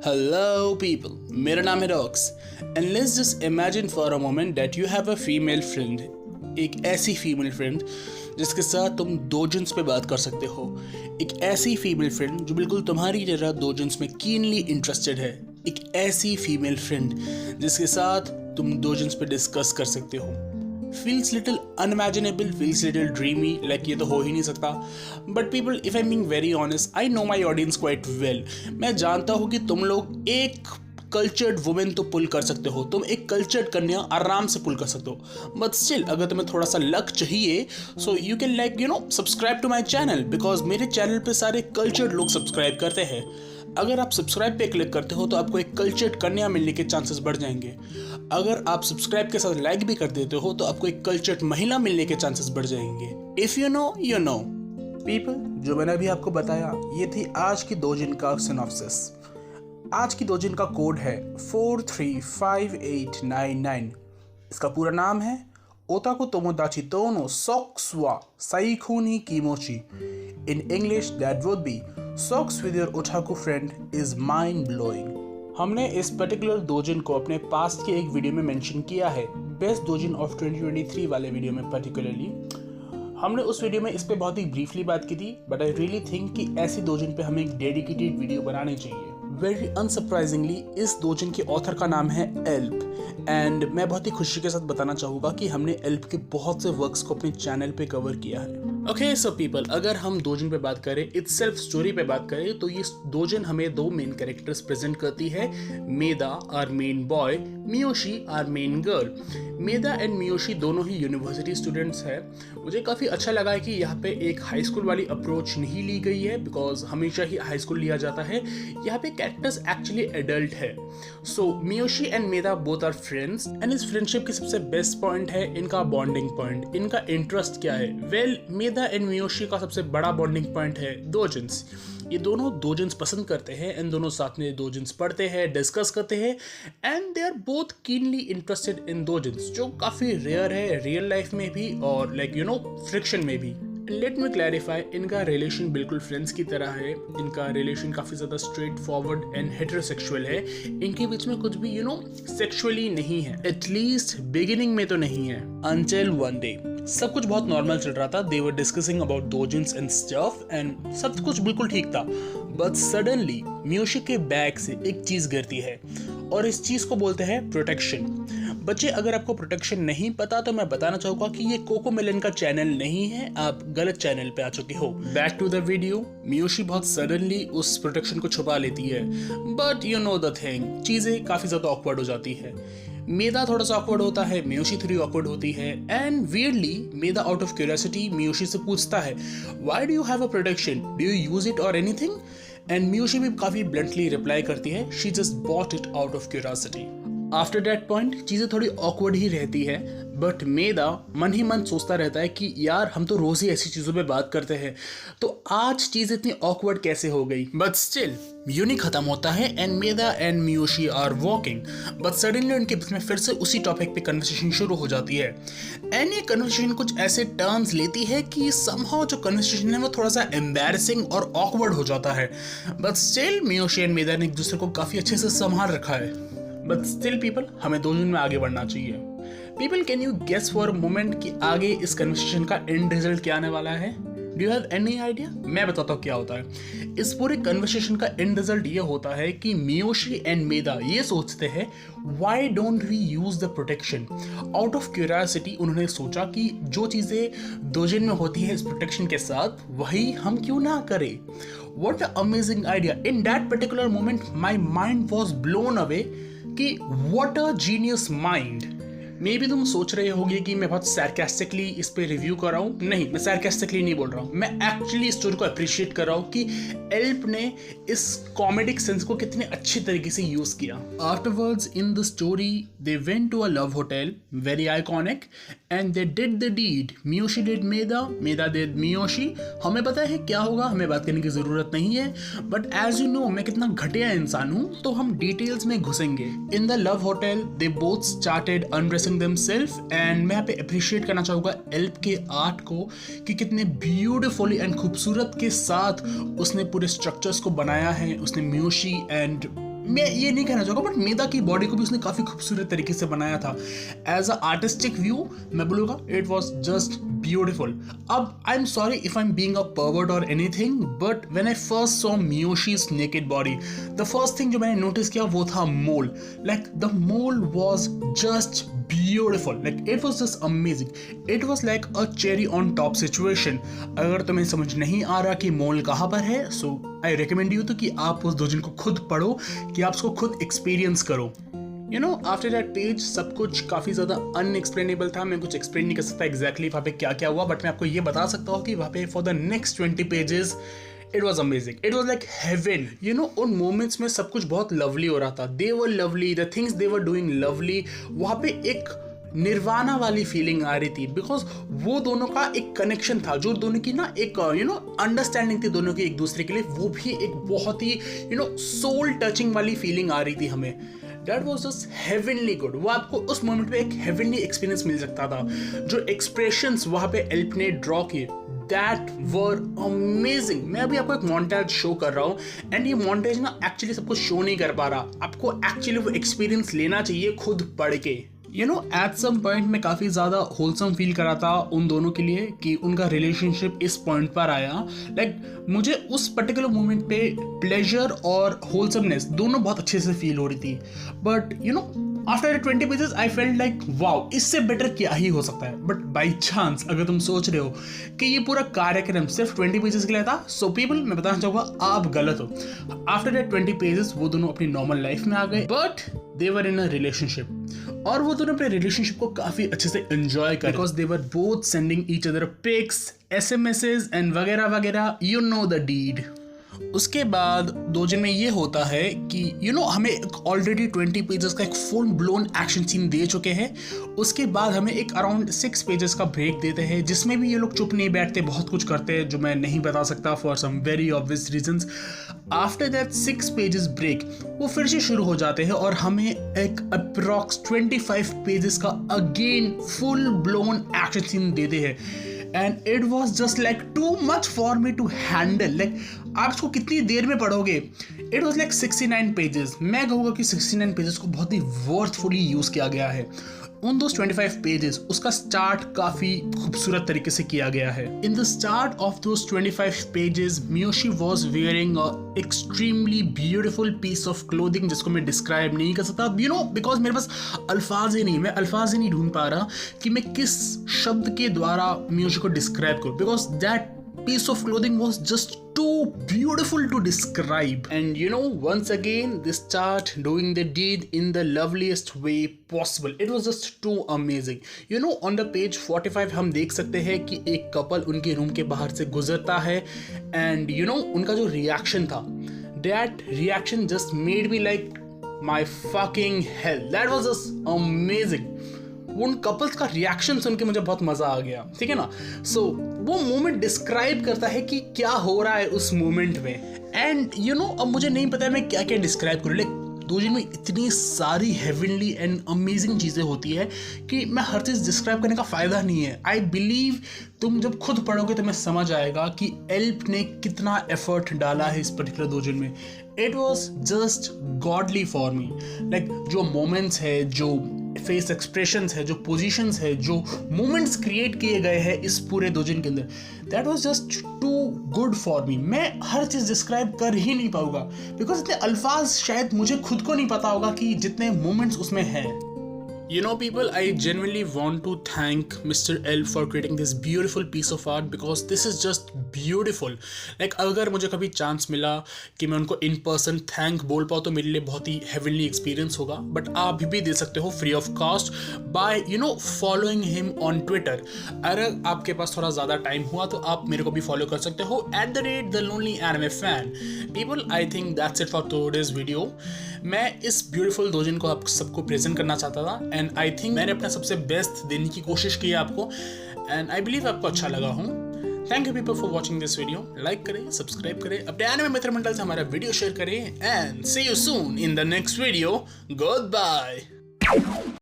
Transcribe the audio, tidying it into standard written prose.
Hello people, मेरा नाम है rocks and let's just imagine for a moment that you have a female friend. एक ऐसी female friend जिसके साथ तुम दो जिन्स पे बात कर सकते हो। एक ऐसी फीमेल फ्रेंड जो बिल्कुल तुम्हारी तरह दो जिन्स में कीनली इंटरेस्टेड है। एक ऐसी फीमेल फ्रेंड जिसके साथ तुम दो जिन्स पे डिस्कस कर सकते हो। Feels little unimaginable, feels little dreamy, like ये तो हो ही नहीं सकता। But people, if I am being very honest, I know my audience quite well. मैं जानता हूँ कि तुम लोग एक कल्चर्ड वुमेन तो पुल कर सकते हो, तुम एक कल्चर्ड कन्या आराम से पुल कर सकते हो। बट स्टिल अगर तुम्हें थोड़ा सा लक चाहिए, so you can subscribe to my channel, because मेरे चैनल पे सारे कल्चर्ड लोग सब्सक्राइब करते हैं। अगर आप सब्सक्राइब पे क्लिक करते हो तो आपको एक कल्चर्ड कन्या मिलने के चांसेस बढ़ जाएंगे। अगर आप सब्सक्राइब के साथ लाइक भी कर देते हो तो आपको एक कल्चर्ड महिला मिलने के चांसेस बढ़ जाएंगे। If you know you know. People, जो मैंने अभी आपको बताया ये थी आज की दो जिन का सिनॉप्सिस। आज की दो जिन का कोड है 435899। इसका पूरा नाम है ओताकु तोमोदाची तोनो सोक्सवा साइकुनी कीमोची। In English that would be socks with your otaku friend is mind blowing. हमने इस पर्टिकुलर दोजिन को अपने पास्ट के एक वीडियो में मेंशन किया है, बेस्ट दोजिन ऑफ 2023 वाले वीडियो में पर्टिकुलरली। हमने उस वीडियो में इस पे बहुत ही ब्रीफली बात की थी, बट आई रियली थिंक कि ऐसी दोजिन पे हमें एक डेडिकेटेड वीडियो बनानी चाहिए। वेरी अनसरप्राइजिंगली इस दोजिन के ऑथर का नाम है एल्प, एंड मैं बहुत ही खुशी के साथ बताना चाहूँगा कि हमने एल्प के बहुत से वर्क्स को अपने चैनल पे कवर किया है। ओके सो पीपल, अगर हम दोजिन पे बात करें, इट्स सेल्फ स्टोरी पे बात करें, तो ये दोजिन हमें दो मेन कैरेक्टर्स प्रेजेंट करती है। Maeda are main boy, Miyoshi are main girl. Maeda and Miyoshi दोनों ही यूनिवर्सिटी स्टूडेंट्स हैं। मुझे काफ़ी अच्छा लगा है कि यहाँ पे एक हाई स्कूल वाली अप्रोच नहीं ली गई है, बिकॉज हमेशा ही हाई स्कूल लिया जाता है। यहाँ पे कैरेक्टर्स एक्चुअली एडल्ट है। सो मियोशी एंड मेदा बोथ आर फ्रेंड्स, एंड इस फ्रेंडशिप की सबसे बेस्ट पॉइंट है इनका बॉन्डिंग पॉइंट। इनका इंटरेस्ट क्या है? वेल, मेदा एंड मियोशी का सबसे बड़ा बॉन्डिंग पॉइंट है दोजिन्स। ये दोनों दोजिन्स पसंद करते हैं एंड दोनों साथ में दोजिन्स पढ़ते हैं, डिस्कस करते हैं, and they are both keenly interested in doujins, जो काफ़ी रेयर है रियल लाइफ में भी और फ्रिक्शन में भी। लेट मी क्लैरिफाई, इनका रिलेशन बिल्कुल फ्रेंड्स की तरह है। इनका रिलेशन काफ़ी ज़्यादा स्ट्रेट फॉरवर्ड एंड हेटेरोसेक्सुअल है। इनके बीच में कुछ भी सेक्सुअली नहीं है, एटलीस्ट बिगिनिंग में तो नहीं है। अनटिल वन डे सब कुछ बहुत नॉर्मल चल रहा था। They were discussing about doujins and stuff and सब कुछ बिल्कुल ठीक था। बट सडनली मियोशी के बैग से एक चीज़ गिरती है और इस चीज़ को बोलते हैं प्रोटेक्शन। बच्चे, अगर आपको प्रोटेक्शन नहीं पता तो मैं बताना चाहूँगा कि ये कोकोमेलन का चैनल नहीं है, आप गलत चैनल पे आ चुके हो। Back to the video. Miyoshi बहुत सडनली उस प्रोटेक्शन को छुपा लेती है, but you know the thing, चीज़ें काफ़ी ज़्यादा ऑकवर्ड हो जाती है। मेदा थोड़ा सा ऑकवर्ड होता है, मियोशी थोड़ी ऑकवर्ड होती है, एंड वियरली मेदा आउट ऑफ क्यूरियोसिटी मियोशी से पूछता है, why do you have a protection, do you use it और एनीथिंग? एंड मियोशी भी काफ़ी ब्लंटली रिप्लाई करती है, she just bought it out of curiosity. After that point चीज़ें थोड़ी ऑकवर्ड ही रहती है, बट मेदा मन ही मन सोचता रहता है कि यार हम तो रोज़ ही ऐसी चीज़ों पे बात करते हैं, तो आज चीज़ इतनी ऑकवर्ड कैसे हो गई? बट स्टिल यूनिक खत्म होता है and Maeda and Miyoshi are walking, but suddenly उनके बीच में फिर से उसी टॉपिक पे कन्वर्सेशन शुरू हो जाती है। एंड ये कन्वर्सेशन कुछ ऐसे टर्न्स लेती है कि समहाउ जो कन्वर्सेशन है वो थोड़ा सा एम्बैरेसिंग और ऑकवर्ड हो जाता है। बट स्टिल मियोशी एंड मेदा ने एक दूसरे को काफ़ी अच्छे से संभाल रखा है। बट स्टिल पीपल, हमें दो दिन में आगे बढ़ना चाहिए। People, can you guess for a moment कि आगे इस कन्वर्सेशन का एंड रिजल्ट क्या आने वाला है? Do you have any idea? मैं बताता हूँ क्या होता है। इस पूरे कन्वर्सेशन का एंड रिजल्ट ये होता है कि मियोशी एंड मेदा ये सोचते हैं, why don't we use the protection? Out of curiosity उन्होंने सोचा कि जो चीज़ें दोजिन में होती है इस प्रोटेक्शन के साथ, वही हम क्यों ना करें। What an amazing idea! In that particular moment, my mind was blown away कि what a genius mind! मे भी तुम सोच रहे होगे कि मैं बहुत सैरकास्टिकली इस पे रिव्यू कर रहा हूँ। नहीं, मैं सैरकास्टिकली नहीं बोल रहा हूँ, मैं एक्चुअली इस स्टोरी को अप्रिशिएट कर रहा हूँ कि एल्प ने इस कॉमेडिक सेंस को कितने अच्छी तरीके से यूज किया। Afterwards in the story they went to a love hotel, very iconic, and they did the deed. Miyoshi did Maeda, Maeda did Miyoshi. हमें पता है क्या होगा, हमें बात करने की ज़रूरत नहीं है, बट एज यू नो मैं कितना घटिया इंसान हूँ, तो हम डिटेल्स में घुसेंगे। In the love hotel they both started undressing themselves, and मैं यहाँ पे अप्रिशिएट करना चाहूँगा एल्प के आर्ट को कि कितने ब्यूटीफुली एंड खूबसूरत के साथ उसने पूरे स्ट्रक्चर्स को बनाया है। उसने मियोशी एंड मैं ये नहीं कहना चाहूँगा, बट मेदा की बॉडी को भी उसने काफ़ी खूबसूरत तरीके से बनाया था. एज अ आर्टिस्टिक व्यू मैं बोलूँगा इट वॉज जस्ट ब्यूटिफुल. अब I am sorry if I am being a pervert और anything, but when I first saw Miyoshi's naked body, the first thing जो मैंने नोटिस किया वो था mole. Like the mole was just beautiful, like it was just amazing. It was like a cherry on top situation. अगर तुम्हें समझ नहीं आ रहा कि मोल कहाँ पर है, so I recommend you तो कि आप उस दोजिन को खुद पढ़ो, कि आप उसको खुद एक्सपीरियंस करो. You know, after that page सब कुछ काफ़ी ज़्यादा अनएक्सप्लेनेबल था. मैं कुछ एक्सप्लेन नहीं कर सकता एग्जैक्टली वहाँ पे क्या क्या हुआ, बट मैं आपको ये बता सकता हूँ कि वहाँ पे for the next 20 pages It was amazing. It was like heaven. You know, उन moments में सब कुछ बहुत lovely हो रहा था. They were lovely. The things they were doing lovely. वहाँ पे एक निर्वाणा वाली फीलिंग आ रही थी, बिकॉज वो दोनों का एक कनेक्शन था, जो दोनों की ना एक अंडरस्टैंडिंग थी दोनों की एक दूसरे के लिए. वो भी एक बहुत ही सोल टचिंग वाली फीलिंग आ रही थी हमें. That was just heavenly good. वो आपको उस मोमेंट पे एक heavenly एक्सपीरियंस मिल सकता था. जो एक्सप्रेशंस वहाँ पे एल्प ने ड्रॉ किए, that were amazing. मैं अभी आपको एक montage शो कर रहा हूँ, एंड ये montage ना एक्चुअली सबको शो नहीं कर पा रहा. आपको एक्चुअली वो एक्सपीरियंस लेना चाहिए खुद पढ़ के. एट सम पॉइंट मैं काफ़ी ज़्यादा होलसम फील करा था उन दोनों के लिए कि उनका रिलेशनशिप इस पॉइंट पर आया. लाइक मुझे उस पर्टिकुलर मोमेंट पे प्लेजर और होलसमनेस दोनों बहुत अच्छे से फील हो रही थी. But after 20 pages I felt like wow, इससे बेटर क्या ही हो सकता है. बट बाई चांस अगर तुम सोच रहे हो कि ये पूरा कार्यक्रम सिर्फ 20 पेजेस के लिए था, सो पीपल मैं बताना चाहूँगा आप गलत हो. आफ्टर दैट 20 पेजेस वो दोनों अपनी नॉर्मल लाइफ में आ गए, but they were in a relationship. और वो दोनों अपने रिलेशनशिप को काफ़ी अच्छे से एंजॉय कर, because they were both sending each other pics, SMSs and वगैरह वगैरह. You know the deed. उसके बाद दोजिन में ये होता है कि हमें ऑलरेडी 20 पेजेस का एक फुल ब्लोन एक्शन सीन दे चुके हैं. उसके बाद हमें एक अराउंड 6 पेजेस का ब्रेक देते हैं, जिसमें भी ये लोग चुप नहीं बैठते, बहुत कुछ करते हैं जो मैं नहीं बता सकता for some very obvious reasons. After that 6 pages break वो फिर से शुरू हो जाते हैं और हमें एक अप्रॉक्स 25 पेजेस का again full blown action scene देते हैं. And it was just like too much for me to handle. Like आप इसको कितनी देर में पढ़ोगे? It was like 69 pages. मैं कहूँगा कि 69 पेजेस को बहुत ही वर्थफुली यूज़ किया गया है. उन दोस 25 पेजेस उसका स्टार्ट काफ़ी खूबसूरत तरीके से किया गया है. In the start of those 25 pages Miyoshi was wearing a extremely beautiful piece of clothing, जिसको मैं डिस्क्राइब नहीं कर सकता बिकॉज मेरे पास अल्फाज ही नहीं, मैं अल्फाज ही नहीं ढूंढ पा रहा कि मैं किस शब्द के द्वारा मियोशी को डिस्क्राइब करूँ, because that piece of clothing was just too beautiful to describe. And once again they start doing the deed in the loveliest way possible. It was just too amazing. On the page 45 हम देख सकते हैं कि एक couple उनके room के बाहर से गुजरता है, and उनका जो रिएक्शन था, that reaction just made me like my fucking hell. That was just amazing. उन कपल्स का रिएक्शन सुन के मुझे बहुत मज़ा आ गया, ठीक है ना. सो वो मोमेंट डिस्क्राइब करता है कि क्या हो रहा है उस मोमेंट में. एंड अब मुझे नहीं पता है मैं क्या क्या डिस्क्राइब करूँ. लाइक दोजिन में इतनी सारी हेवनली एंड अमेजिंग चीज़ें होती है कि मैं हर चीज़ डिस्क्राइब करने का फ़ायदा नहीं है. आई बिलीव तुम जब खुद पढ़ोगे तो मैं समझ आएगा कि एल्प ने कितना एफर्ट डाला है इस पर्टिकुलर दोजिन में. It was just godly for me. Like जो मोमेंट्स है, जो फेस एक्सप्रेशंस है, जो पोजीशंस है, जो मोमेंट्स क्रिएट किए गए हैं इस पूरे दोजिन के अंदर, that was just too good for me. मैं हर चीज़ डिस्क्राइब कर ही नहीं पाऊंगा, बिकॉज इतने अल्फाज शायद मुझे खुद को नहीं पता होगा कि जितने मोमेंट्स उसमें हैं. People, I genuinely want to thank Mr. L for creating this beautiful piece of art, because this is just beautiful. Like अगर मुझे कभी चांस मिला कि मैं उनको इन पर्सन थैंक बोल पाऊँ तो मेरे लिए बहुत ही हेवनली एक्सपीरियंस होगा. बट आप भी दे सकते हो free of cost by following him on Twitter. अगर आपके पास थोड़ा ज़्यादा टाइम हुआ तो आप मेरे को भी फॉलो कर सकते हो @TheLonelyAnimeFan. People, I think that's it for today's video. मैं इस ब्यूटीफुल दोजिन को आप सबको प्रेजेंट करना चाहता था, एंड आई थिंक मैंने अपना सबसे बेस्ट देने की कोशिश की है आपको, एंड आई बिलीव आपको अच्छा लगा हूँ. Thank you people for watching this video. Like करें, सब्सक्राइब करें, अपने एनिमे मित्र मंडल से हमारा वीडियो शेयर करें, and see you soon in the next video. Good bye.